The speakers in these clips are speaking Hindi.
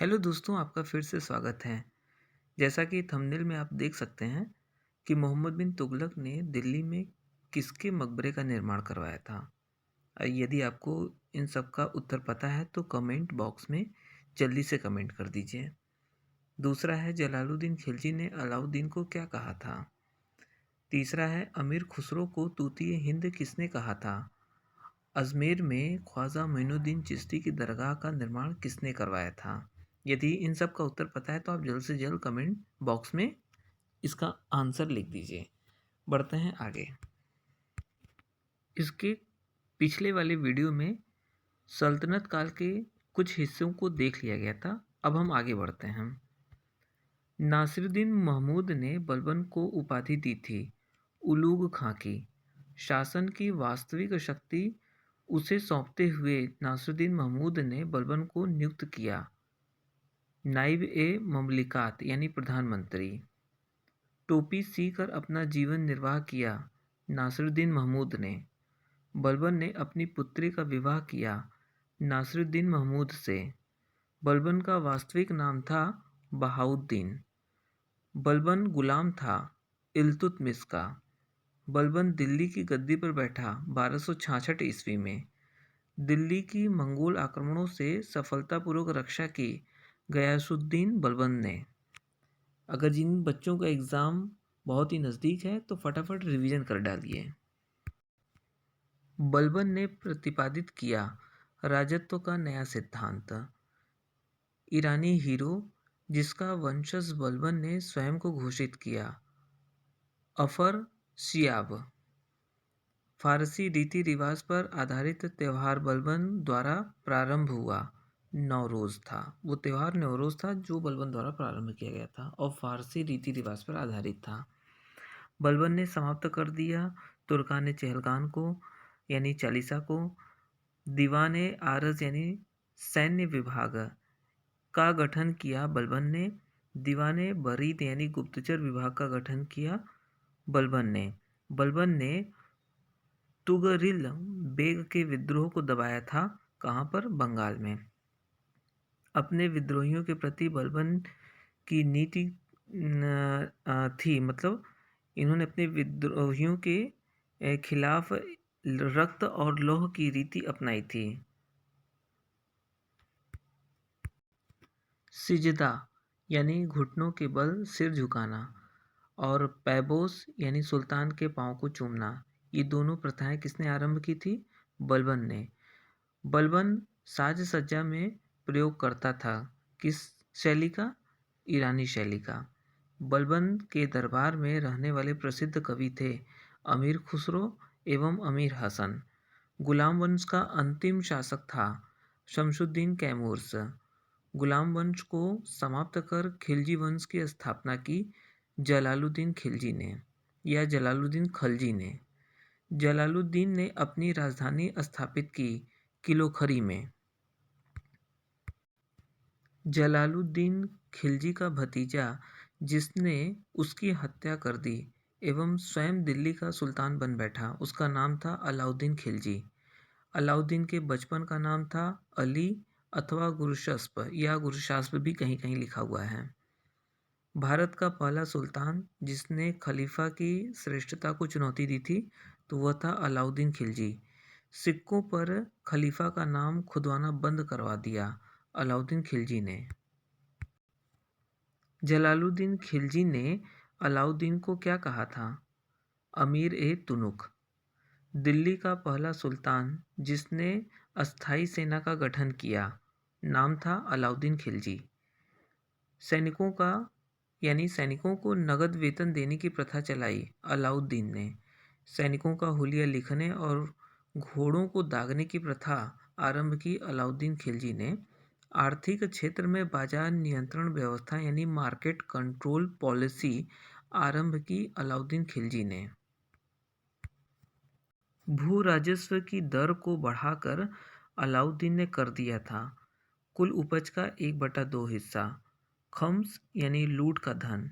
हेलो दोस्तों, आपका फिर से स्वागत है। जैसा कि थंबनेल में आप देख सकते हैं कि मोहम्मद बिन तुगलक ने दिल्ली में किसके मकबरे का निर्माण करवाया था। यदि आपको इन सब का उत्तर पता है तो कमेंट बॉक्स में जल्दी से कमेंट कर दीजिए। दूसरा है, जलालुद्दीन खिलजी ने अलाउद्दीन को क्या कहा था। तीसरा है, अमीर खुसरो को तूतिए हिंद किसने कहा था। अजमेर में ख्वाजा मोइनुद्दीन चिश्ती की दरगाह का निर्माण किसने करवाया था। यदि इन सब का उत्तर पता है तो आप जल्द से जल्द कमेंट बॉक्स में इसका आंसर लिख दीजिए। बढ़ते हैं आगे। इसके पिछले वाले वीडियो में सल्तनत काल के कुछ हिस्सों को देख लिया गया था। अब हम आगे बढ़ते हैं। नासिरुद्दीन महमूद ने बलबन को उपाधि दी थी उलूग खां की। शासन की वास्तविक शक्ति उसे सौंपते हुए नासिरुद्दीन महमूद ने बलबन को नियुक्त किया नाइब ए ममलिकात यानी प्रधानमंत्री। टोपी सीकर अपना जीवन निर्वाह किया नासिरुद्दीन महमूद ने। बलबन ने अपनी पुत्री का विवाह किया नासिरुद्दीन महमूद से। बलबन का वास्तविक नाम था बहाउद्दीन। बलबन गुलाम था इल्तुतमिश का। बलबन दिल्ली की गद्दी पर बैठा 1266 ईस्वी में। दिल्ली की मंगोल आक्रमणों से सफलतापूर्वक रक्षा की गयासुद्दीन बलबन ने। अगर जिन बच्चों का एग्ज़ाम बहुत ही नज़दीक है तो फटाफट रिवीजन कर डालिए। बलबन ने प्रतिपादित किया राजत्व का नया सिद्धांत। ईरानी हीरो जिसका वंशज बलबन ने स्वयं को घोषित किया अफर शियाब। फारसी रीति रिवाज पर आधारित त्यौहार बलबन द्वारा प्रारंभ हुआ नौरोज़ था। वो त्यौहार नौरोज़ था जो बलबन द्वारा प्रारंभ किया गया था और फारसी रीति रिवाज पर आधारित था। बलबन ने समाप्त कर दिया तुर्कान चहलगान को यानी चालीसा को। दीवान आरज यानी सैन्य विभाग का गठन किया बलबन ने। दीवान बरीद यानी गुप्तचर विभाग का गठन किया बलबन ने। बलबन ने तुगरिल बेग के विद्रोह को दबाया था। कहाँ पर? बंगाल में। अपने विद्रोहियों के प्रति बलबन की नीति थी, मतलब इन्होंने अपने विद्रोहियों के खिलाफ रक्त और लौह की रीति अपनाई थी। सिजदा यानी घुटनों के बल सिर झुकाना और पैबोस यानी सुल्तान के पाँव को चूमना, ये दोनों प्रथाएं किसने आरंभ की थी? बलबन ने। बलबन साज सज्जा में प्रयोग करता था किस शैली का? ईरानी शैली का। बलबन के दरबार में रहने वाले प्रसिद्ध कवि थे अमीर खुसरो एवं अमीर हसन। गुलाम वंश का अंतिम शासक था शमशुद्दीन कैमूर्स। गुलाम वंश को समाप्त कर खिलजी वंश की स्थापना की जलालुद्दीन खिलजी ने या जलालुद्दीन खलजी ने। जलालुद्दीन ने अपनी राजधानी स्थापित की किलोखरी में। जलालुद्दीन खिलजी का भतीजा जिसने उसकी हत्या कर दी एवं स्वयं दिल्ली का सुल्तान बन बैठा, उसका नाम था अलाउद्दीन खिलजी। अलाउद्दीन के बचपन का नाम था अली अथवा गुरशस्प या गुरशास्प भी कहीं कहीं लिखा हुआ है। भारत का पहला सुल्तान जिसने खलीफा की श्रेष्ठता को चुनौती दी थी तो वह था अलाउद्दीन खिलजी। सिक्कों पर खलीफा का नाम खुदवाना बंद करवा दिया अलाउद्दीन खिलजी ने। जलालुद्दीन खिलजी ने अलाउद्दीन को क्या कहा था? अमीर ए तुनुक। दिल्ली का पहला सुल्तान जिसने अस्थाई सेना का गठन किया, नाम था अलाउद्दीन खिलजी। सैनिकों को नगद वेतन देने की प्रथा चलाई अलाउद्दीन ने। सैनिकों का हुलिया लिखने और घोड़ों को दागने की प्रथा आरंभ की अलाउद्दीन खिलजी ने। आर्थिक क्षेत्र में बाजार नियंत्रण व्यवस्था यानी मार्केट कंट्रोल पॉलिसी आरंभ की अलाउद्दीन खिलजी ने। भू राजस्व की दर को बढ़ाकर अलाउद्दीन ने कर दिया था कुल उपज का 1/2 हिस्सा। खम्स यानी लूट का धन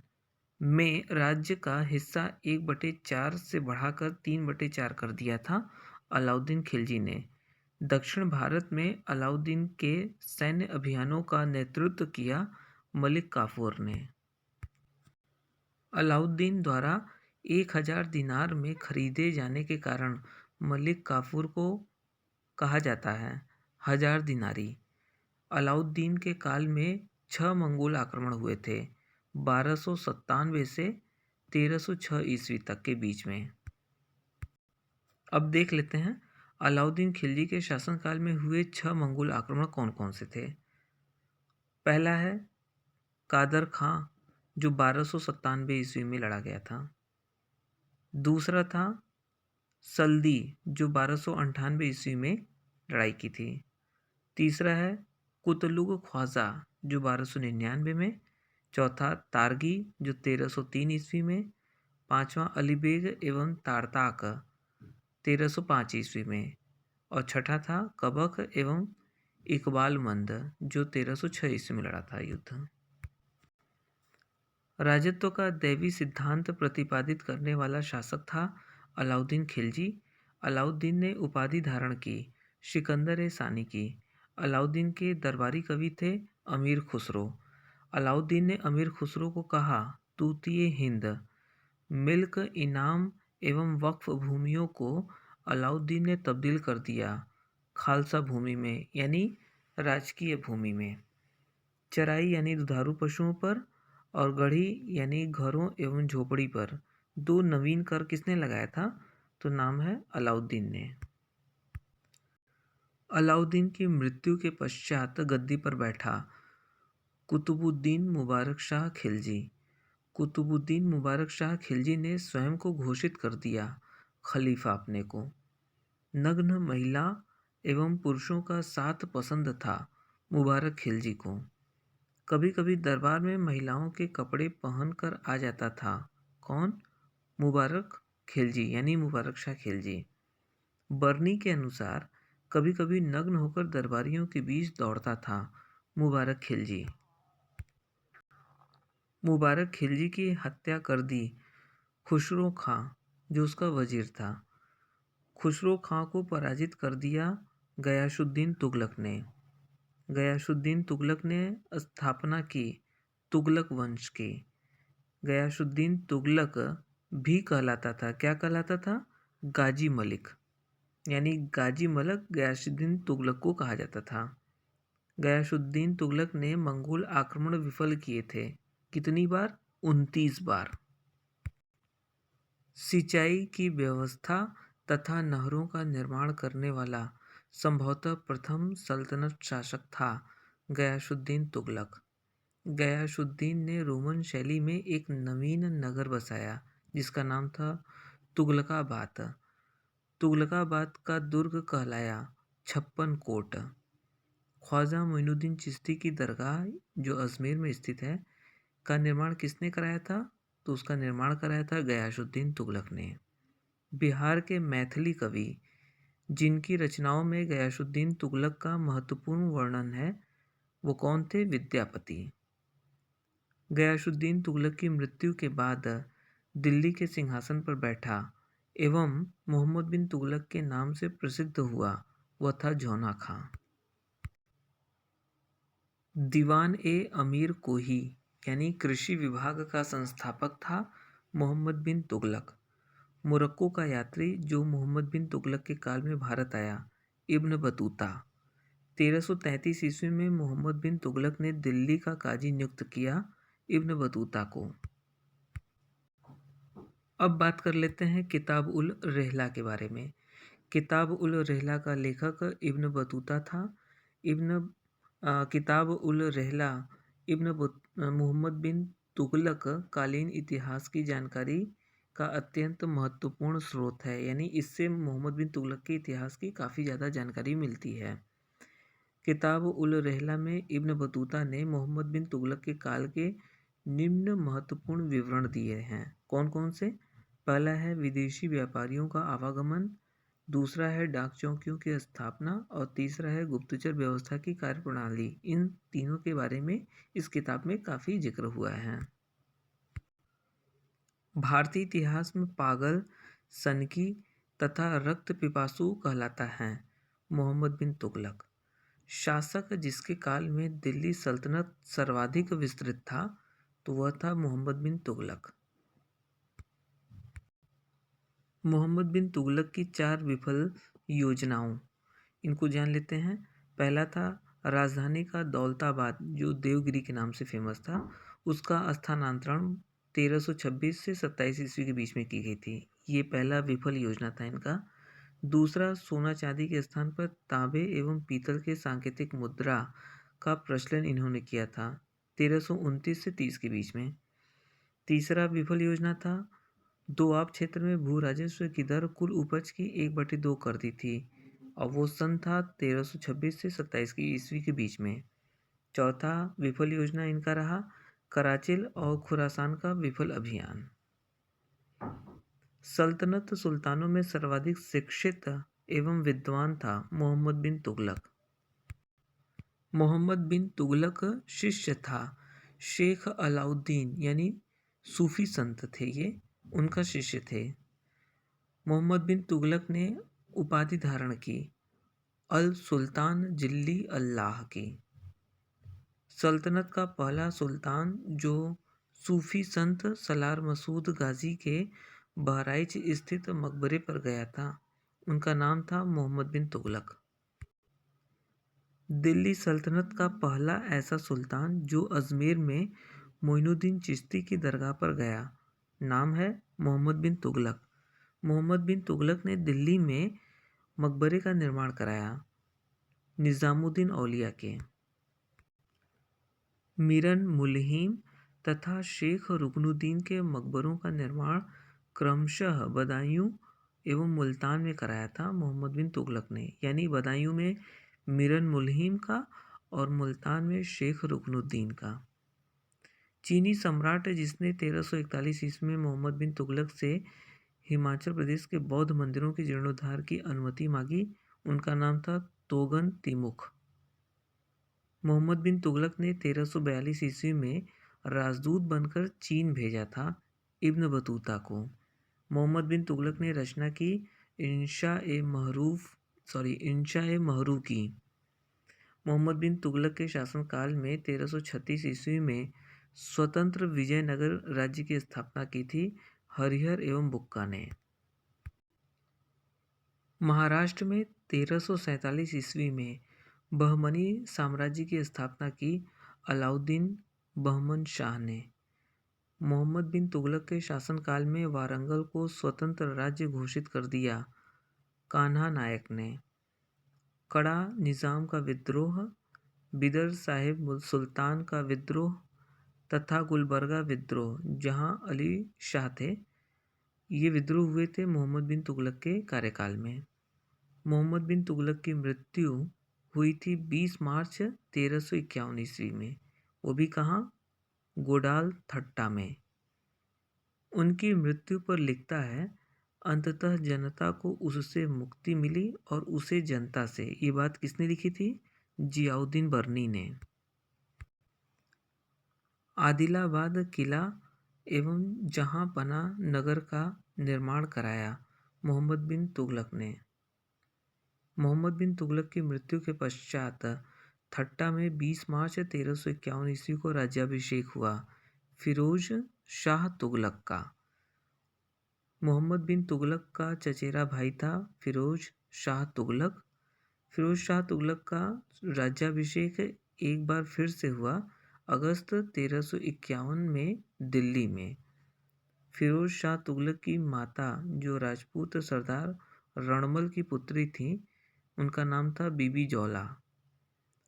में राज्य का हिस्सा 1/4 से बढ़ाकर 3/4 कर दिया था अलाउद्दीन खिलजी ने। दक्षिण भारत में अलाउद्दीन के सैन्य अभियानों का नेतृत्व किया मलिक काफूर ने। अलाउद्दीन द्वारा 1000 दिनार में खरीदे जाने के कारण मलिक काफूर को कहा जाता है हजार दिनारी। अलाउद्दीन के काल में 6 मंगोल आक्रमण हुए थे 1297 से 1306 ईस्वी तक के बीच में। अब देख लेते हैं अलाउद्दीन खिलजी के शासनकाल में हुए 6 मंगोल आक्रमण कौन कौन से थे। पहला है कादर खां जो 1297 ईस्वी में लड़ा गया था। दूसरा था सल्दी जो 1298 ईस्वी में लड़ाई की थी। तीसरा है कुतलुग ख्वाजा जो 1299 में। चौथा तारगी जो 1303 ईस्वी में। पांचवा अलीबेग एवं तारताक 1305 ईस्वी में। और छठा था कबक एवं इकबाल मंद जो 1306 ईस्वी में लड़ा था युद्ध। राजत्व का दैवी सिद्धांत प्रतिपादित करने वाला शासक था अलाउद्दीन खिलजी। अलाउद्दीन ने उपाधि धारण की सिकंदर सानी की। अलाउद्दीन के दरबारी कवि थे अमीर खुसरो। अलाउद्दीन ने अमीर खुसरो को कहा तूतिए हिंद। मिल्क इनाम एवं वक्फ भूमियों को अलाउद्दीन ने तब्दील कर दिया खालसा भूमि में यानी राजकीय भूमि में। चराई यानी दुधारू पशुओं पर और गढ़ी यानी घरों एवं झोपड़ी पर 2 नवीन कर किसने लगाया था तो नाम है अलाउद्दीन ने। अलाउद्दीन की मृत्यु के पश्चात गद्दी पर बैठा कुतुबुद्दीन मुबारक शाह खिलजी। कुतुबुद्दीन मुबारक शाह खिलजी ने स्वयं को घोषित कर दिया खलीफा अपने को। नग्न महिला एवं पुरुषों का साथ पसंद था मुबारक खिलजी को। कभी कभी दरबार में महिलाओं के कपड़े पहनकर आ जाता था। कौन? मुबारक खिलजी यानी मुबारक शाह खिलजी। बरनी के अनुसार कभी कभी नग्न होकर दरबारियों के बीच दौड़ता था मुबारक खिलजी। मुबारक खिलजी की हत्या कर दी खुसरो खां जो उसका वजीर था। खुसरो खां को पराजित कर दिया गयासुद्दीन तुगलक ने। गयासुद्दीन तुगलक ने स्थापना की तुगलक वंश की। गयासुद्दीन तुगलक भी कहलाता था, क्या कहलाता था? गाजी मलिक यानी गाजी मलिक गयासुद्दीन तुगलक को कहा जाता था। गयासुद्दीन तुगलक ने मंगोल आक्रमण विफल किए थे। कितनी बार? 29 बार। सिंचाई की व्यवस्था तथा नहरों का निर्माण करने वाला संभवतः प्रथम सल्तनत शासक था गयासुद्दीन तुगलक। गयासुद्दीन ने रोमन शैली में एक नवीन नगर बसाया जिसका नाम था तुगलकाबाद। तुगलकाबाद का दुर्ग कहलाया 56 कोट। ख्वाजा मोइनुद्दीन चिश्ती की दरगाह जो अजमेर में स्थित है का निर्माण किसने कराया था तो उसका निर्माण कराया था गयासुद्दीन तुगलक ने। बिहार के मैथिली कवि जिनकी रचनाओं में गयासुद्दीन तुगलक का महत्वपूर्ण वर्णन है वो कौन थे? विद्यापति। गयासुद्दीन तुगलक की मृत्यु के बाद दिल्ली के सिंहासन पर बैठा एवं मोहम्मद बिन तुगलक के नाम से प्रसिद्ध हुआ वह था जौना खां। दीवान ए अमीर कोही यानी कृषि विभाग का संस्थापक था मोहम्मद बिन तुगलक। मोरक्को का यात्री जो मोहम्मद बिन तुगलक के काल में भारत आया इब्न बतूता। 1333 ईस्वी में मोहम्मद बिन तुगलक ने दिल्ली का काजी नियुक्त किया इब्न बतूता को। अब बात कर लेते हैं किताब उल रहला के बारे में। किताब उल रहला का लेखक इब्न बतूता था। किताब उल रहला मोहम्मद बिन तुगलक कालीन इतिहास की जानकारी का अत्यंत महत्वपूर्ण स्रोत है, यानी इससे मोहम्मद बिन तुगलक के इतिहास की काफ़ी ज़्यादा जानकारी मिलती है। किताब उल रहला में इब्न बतूता ने मोहम्मद बिन तुगलक के काल के निम्न महत्वपूर्ण विवरण दिए हैं। कौन कौन से? पहला है विदेशी व्यापारियों का आवागमन, दूसरा है डाक चौकियों की स्थापना और तीसरा है गुप्तचर व्यवस्था की कार्यप्रणाली। इन तीनों के बारे में इस किताब में काफ़ी जिक्र हुआ है। भारतीय इतिहास में पागल, सनकी तथा रक्त पिपासु कहलाता है मोहम्मद बिन तुगलक, शासक जिसके काल में दिल्ली सल्तनत सर्वाधिक विस्तृत था, तो वह था मोहम्मद बिन तुगलक। मोहम्मद बिन तुगलक की 4 विफल योजनाओं, इनको जान लेते हैं। पहला था राजधानी का दौलताबाद, जो देवगिरी के नाम से फेमस था, उसका स्थानांतरण 1326 से 27 ईस्वी के बीच में की गई थी। ये पहला विफल योजना था इनका। दूसरा, सोना चांदी के स्थान पर तांबे एवं पीतल के सांकेतिक मुद्रा का प्रचलन इन्होंने किया था 1329 से 30 के बीच में। तीसरा विफल योजना था दोआब क्षेत्र में भू राजस्व की दर कुल उपज की 1/2 कर दी थी, और वो सन था 1326 से 27 की ईस्वी के बीच में। चौथा विफल योजना इनका रहा कराचिल और खुरासान का विफल अभियान। सल्तनत सुल्तानों में सर्वाधिक शिक्षित एवं विद्वान था मोहम्मद बिन तुगलक। मोहम्मद बिन तुगलक शिष्य था शेख अलाउद्दीन, यानी सूफी संत थे ये, उनका शिष्य थे। मोहम्मद बिन तुगलक ने उपाधि धारण की अल सुल्तान जिल्ली अल्लाह की। सल्तनत का पहला सुल्तान जो सूफी संत सलार मसूद गाजी के बहराइच स्थित मकबरे पर गया था, उनका नाम था मोहम्मद बिन तुगलक। दिल्ली सल्तनत का पहला ऐसा सुल्तान जो अजमेर में मोइनुद्दीन चिश्ती की दरगाह पर गया, नाम है मोहम्मद बिन तुगलक। मोहम्मद बिन तुगलक ने दिल्ली में मकबरे का निर्माण कराया निज़ामुद्दीन औलिया के। मीरन मुल्हिम तथा शेख रुकनुद्दीन के मकबरों का निर्माण क्रमशः बदायूं एवं मुल्तान में कराया था मोहम्मद बिन तुगलक ने, यानी बदायूं में मीरन मुल्हिम का और मुल्तान में शेख रुकनुद्दीन का। चीनी सम्राट जिसने 1341 ईस्वी में मोहम्मद बिन तुगलक से हिमाचल प्रदेश के बौद्ध मंदिरों के जीर्णोद्धार की अनुमति मांगी, उनका नाम था तोगन तिमुख। मोहम्मद बिन तुगलक ने 1342 ईस्वी में राजदूत बनकर चीन भेजा था इब्न बतूता को। मोहम्मद बिन तुगलक ने रचना की इंशा ए महरू की। मोहम्मद बिन तुगलक के शासनकाल में 1336 ईस्वी में स्वतंत्र विजयनगर राज्य की स्थापना की थी हरिहर एवं बुक्का ने। महाराष्ट्र में 1347 ईस्वी में बहमनी साम्राज्य की स्थापना की अलाउद्दीन बहमन शाह ने। मोहम्मद बिन तुगलक के शासनकाल में वारंगल को स्वतंत्र राज्य घोषित कर दिया कान्हा नायक ने। कड़ा निज़ाम का विद्रोह, बिदर साहिब सुल्तान का विद्रोह तथा गुलबर्गा विद्रोह, जहां अली शाह थे, ये विद्रोह हुए थे मोहम्मद बिन तुगलक के कार्यकाल में। मोहम्मद बिन तुगलक की मृत्यु हुई थी 20 मार्च 1351 ईस्वी में, वो भी कहाँ, गोडाल थट्टा में। उनकी मृत्यु पर लिखता है, अंततः जनता को उससे मुक्ति मिली और उसे जनता से। ये बात किसने लिखी थी? जियाउद्दीन बर्नी ने। आदिलाबाद किला एवं जहांपना नगर का निर्माण कराया मोहम्मद बिन तुगलक ने। मोहम्मद बिन तुगलक की मृत्यु के पश्चात थट्टा में 20 मार्च 1351 ईस्वी को राज्याभिषेक हुआ फिरोज शाह तुगलक का। मोहम्मद बिन तुगलक का चचेरा भाई था फिरोज शाह तुगलक। फिरोज शाह तुगलक का राज्याभिषेक एक बार फिर से हुआ अगस्त 1351 में दिल्ली में। फिरोज शाह तुगलक की माता, जो राजपूत सरदार रणमल की पुत्री थी, उनका नाम था बीबी जौला।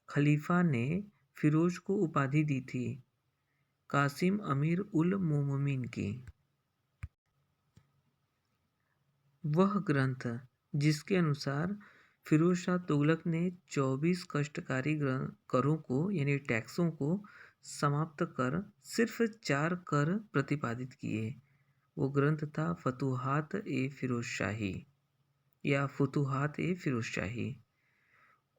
खलीफा ने फिरोज को उपाधि दी थी कासिम अमीर उल मोमिनीन की। वह ग्रंथ जिसके अनुसार फिरोज शाह तुगलक ने 24 कष्टकारी करों को यानी टैक्सों को समाप्त कर सिर्फ 4 कर प्रतिपादित किए, वो ग्रंथ था फतूहात ए फिरोजशाही या फुतूहात ए फिरोजशाही।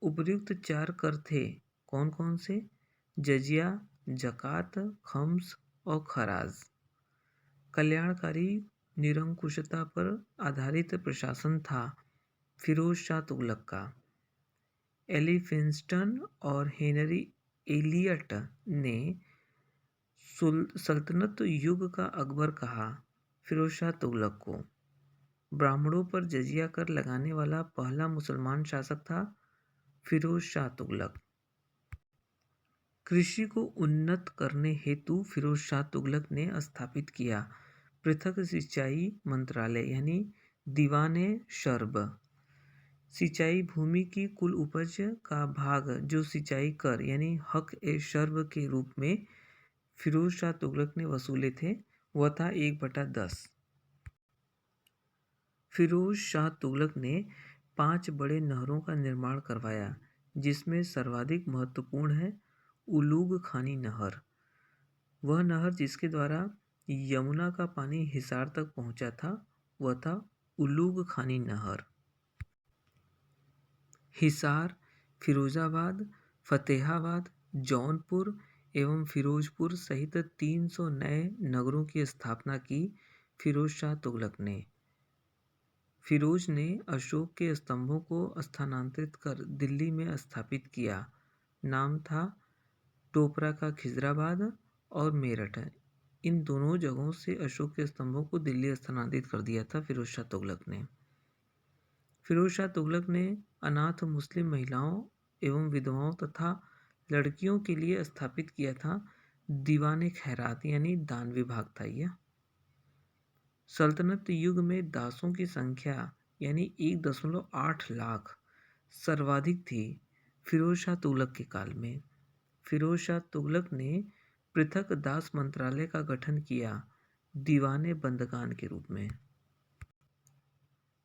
उपर्युक्त 4 कर थे कौन कौन से? जजिया, जकात, खम्स और खराज। कल्याणकारी निरंकुशता पर आधारित प्रशासन था फिरोज शाह तुगलक का। एलिफिंस्टन और हेनरी एलियट ने सल्तनत युग का अकबर कहा फिरोज शाह तुगलक को। ब्राह्मणों पर जजिया कर लगाने वाला पहला मुसलमान शासक था फिरोज शाह तुगलक। कृषि को उन्नत करने हेतु फिरोज शाह तुगलक ने स्थापित किया पृथक सिंचाई मंत्रालय यानी दीवाने शर्ब। सिंचाई भूमि की कुल उपज का भाग जो सिंचाई कर यानी हक ए शर्ब के रूप में फिरोज शाह तुगलक ने वसूले थे वह था 1/10। फिरोज शाह तुगलक ने 5 बड़े नहरों का निर्माण करवाया जिसमें सर्वाधिक महत्वपूर्ण है उलूग खानी नहर। वह नहर जिसके द्वारा यमुना का पानी हिसार तक पहुंचा था वह था उलूग खानी नहर। हिसार, फिरोजाबाद, फतेहाबाद, जौनपुर एवं फिरोजपुर सहित 300 नए नगरों की स्थापना की फिरोज शाह तुगलक ने। फिरोज ने अशोक के स्तंभों को स्थानांतरित कर दिल्ली में स्थापित किया। नाम था टोपरा का खिजराबाद और मेरठ। इन दोनों जगहों से अशोक के स्तंभों को दिल्ली स्थानांतरित कर दिया था फिरोज शाह तुगलक ने। फिरोज शाह तुगलक ने अनाथ मुस्लिम महिलाओं एवं विधवाओं तथा लड़कियों के लिए स्थापित किया था दीवाने खैरात यानी दान विभाग था यह। सल्तनत युग में दासों की संख्या यानी 1.8 लाख सर्वाधिक थी फिरोज शाह तुगलक के काल में। फिरोज शाह तुगलक ने पृथक दास मंत्रालय का गठन किया दीवाने बंदगान के रूप में।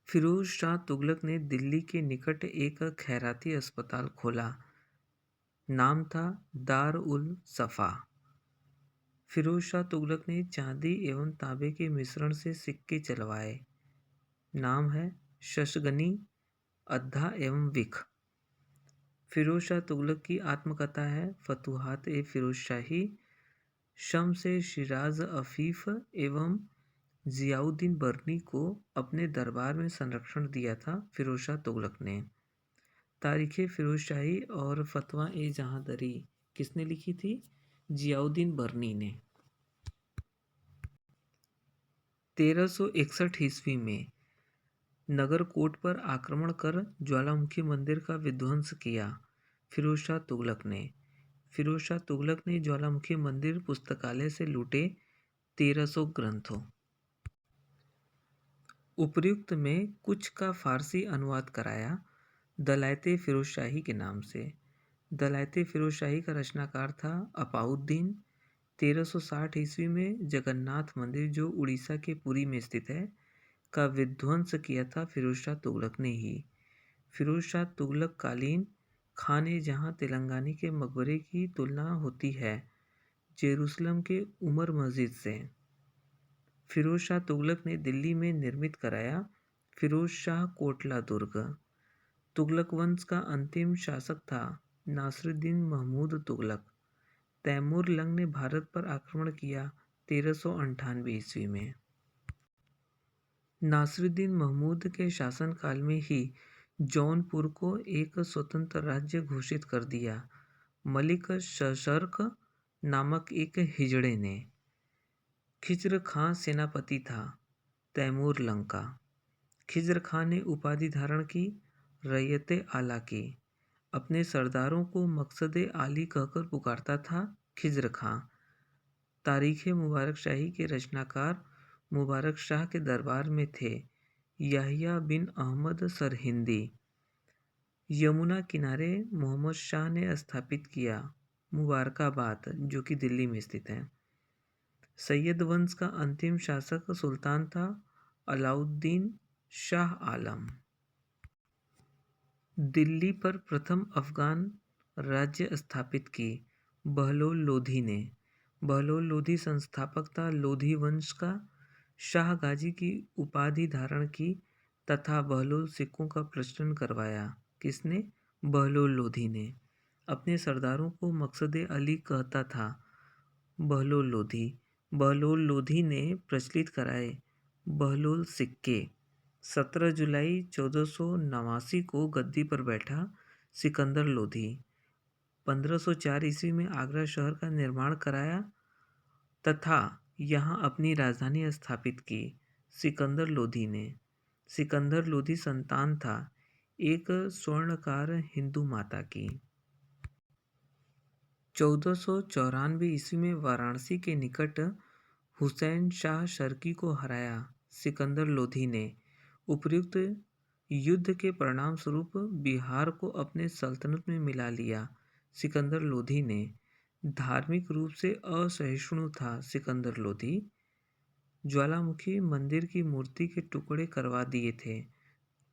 फिरोज शाह तुगलक ने दिल्ली के निकट एक खैराती अस्पताल खोला। नाम था दार उल सफ़ा। फिरोज शाह तुगलक ने चांदी एवं तांबे के मिश्रण से सिक्के चलवाए। नाम है शशगनी, अद्धा एवं विख। फिरोज शाह तुगलक की आत्मकथा है फतुहात ए फिरोज शाही। शम्स ए शिराज अफीफ एवं जियाउद्दीन बर्नी को अपने दरबार में संरक्षण दिया था फिरोज शाह तुगलक ने। तारीख़ फिरोज शाही और फतवा ए जहांदरी किसने लिखी थी? जियाउद्दीन बर्नी ने। 1361 ईस्वी में नगरकोट पर आक्रमण कर ज्वालामुखी मंदिर का विध्वंस किया फिरोज शाह तुगलक ने। फिरोज शाह तुगलक ने ज्वालामुखी मंदिर पुस्तकालय से लूटे 1300 ग्रंथों। उपर्युक्त में कुछ का फारसी अनुवाद कराया दलायते फिरोज शाही के नाम से। दलायते फिरोज शाही का रचनाकार था अपाउद्दीन। 1360 ईस्वी में जगन्नाथ मंदिर जो उड़ीसा के पुरी में स्थित है का विध्वंस किया था फिरोज शाह तुगलक ने ही। फिरोज शाह तुगलक कालीन खाने जहां तेलंगानी के मकबरे की तुलना होती है जेरूसलम के उमर मस्जिद से। फिरोज शाह तुगलक ने दिल्ली में निर्मित कराया फिरोज शाह कोटला दुर्ग। तुगलक वंश का अंतिम शासक था नासिरुद्दीन महमूद तुगलक। तैमूर लंग ने भारत पर आक्रमण किया 1398 ईस्वी में। नासिरुद्दीन महमूद के शासनकाल में ही जौनपुर को एक स्वतंत्र राज्य घोषित कर दिया मलिक सशर्क नामक एक हिजड़े ने। खिज्र खां सेनापति था तैमूर लंग का। खिज्र खां ने उपाधि धारण की रैयते आला की। अपने सरदारों को मकसदे आली कहकर पुकारता था खिज्र खां। तारीख़ मुबारक शाही के रचनाकार मुबारक शाह के दरबार में थे याहिया बिन अहमद सरहिंदी। यमुना किनारे मोहम्मद शाह ने स्थापित किया मुबारकाबाद जो कि दिल्ली में स्थित है। सैयद वंश का अंतिम शासक सुल्तान था अलाउद्दीन शाह आलम। दिल्ली पर प्रथम अफगान राज्य स्थापित की बहलोल लोधी ने। बहलोल लोधी संस्थापक था लोधी वंश का। शाह गाजी की उपाधि धारण की तथा बहलोल सिखों का प्रचलन करवाया। किसने? बहलोल लोधी ने। अपने सरदारों को मकसदे अली कहता था बहलोल लोधी। बहलोल लोधी ने प्रचलित कराए बहलोल सिक्के। 17 जुलाई 1489 को गद्दी पर बैठा सिकंदर लोधी 1504 ईस्वी में आगरा शहर का निर्माण कराया तथा यहाँ अपनी राजधानी स्थापित की। सिकंदर लोधी ने सिकंदर लोधी संतान था एक स्वर्णकार हिंदू माता की। 1494 ईस्वी में वाराणसी के निकट हुसैन शाह शर्की को हराया। सिकंदर लोधी ने उपर्युक्त युद्ध के परिणाम स्वरूप बिहार को अपने सल्तनत में मिला लिया। सिकंदर लोधी ने धार्मिक रूप से असहिष्णु था। सिकंदर लोधी ज्वालामुखी मंदिर की मूर्ति के टुकड़े करवा दिए थे।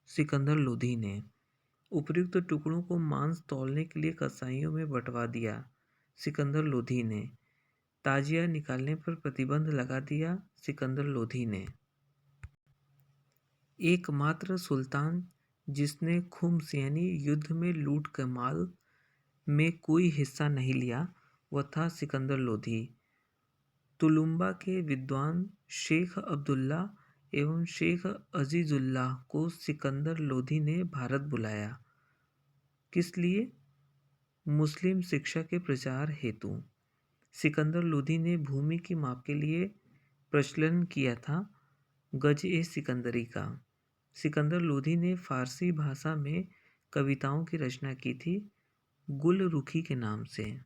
सिकंदर लोधी ने उपर्युक्त टुकड़ों को मांस तौलने के लिए कसाईयों में बंटवा दिया। सिकंदर लोधी ने ताजिया निकालने पर प्रतिबंध लगा दिया। सिकंदर लोधी ने एकमात्र सुल्तान जिसने खुमसियानी युद्ध में लूट कमाल में कोई हिस्सा नहीं लिया वह था सिकंदर लोधी। तुलुम्बा के विद्वान शेख अब्दुल्ला एवं शेख अजीजुल्लाह को सिकंदर लोधी ने भारत बुलाया। किस लिए? मुस्लिम शिक्षा के प्रचार हेतु। सिकंदर लोधी ने भूमि की माप के लिए प्रचलन किया था गज-ए-सिकंदरी का। सिकंदर लोधी ने फारसी भाषा में कविताओं की रचना की थी गुल रुखी के नाम से।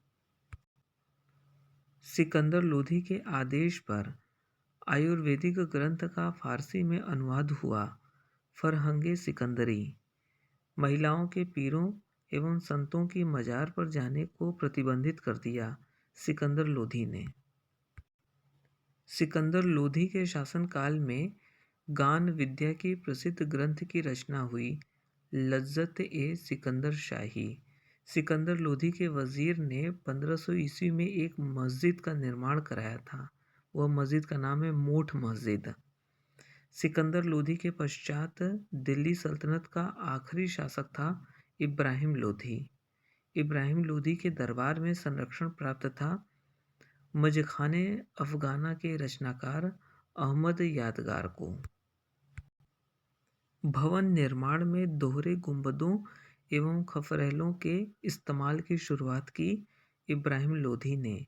सिकंदर लोधी के आदेश पर आयुर्वेदिक ग्रंथ का फारसी में अनुवाद हुआ फरहंगे सिकंदरी। महिलाओं के पीरों एवं संतों की मजार पर जाने को प्रतिबंधित कर दिया। सिकंदर लोधी ने सिकंदर लोधी के शासनकाल में गान विद्या की प्रसिद्ध ग्रंथ की रचना हुई लज्जत-ए-सिकंदर शाही। सिकंदर लोधी के वजीर ने 1500 ईस्वी में एक मस्जिद का निर्माण कराया था। वह मस्जिद का नाम है मोठ मस्जिद। सिकंदर लोधी के पश्चात दिल्ली सल्तनत का आखिरी शासक था इब्राहिम लोधी। इब्राहिम लोधी के दरबार में संरक्षण प्राप्त था मजखाने अफगाना के रचनाकार अहमद यादगार को। भवन निर्माण में दोहरे गुंबदों एवं खफरेलों के इस्तेमाल की शुरुआत की इब्राहिम लोधी ने।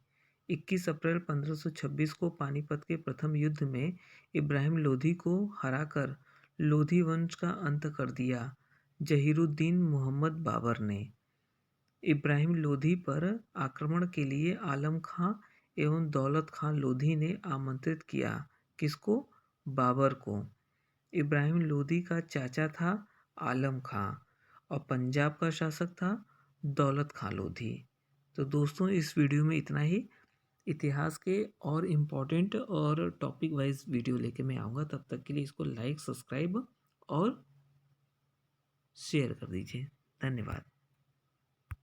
21 अप्रैल 1526 को पानीपत के प्रथम युद्ध में इब्राहिम लोधी को हराकर लोधी वंश का अंत कर दिया जहीरुद्दीन मोहम्मद बाबर ने। इब्राहिम लोधी पर आक्रमण के लिए आलम खां एवं दौलत खां लोधी ने आमंत्रित किया। किसको? बाबर को। इब्राहिम लोधी का चाचा था आलम खां और पंजाब का शासक था दौलत खां लोधी। तो दोस्तों इस वीडियो में इतना ही। इतिहास के और इम्पोर्टेंट और टॉपिक वाइज वीडियो लेके मैं आऊँगा। तब तक के लिए इसको लाइक, सब्सक्राइब और शेयर कर दीजिए। धन्यवाद।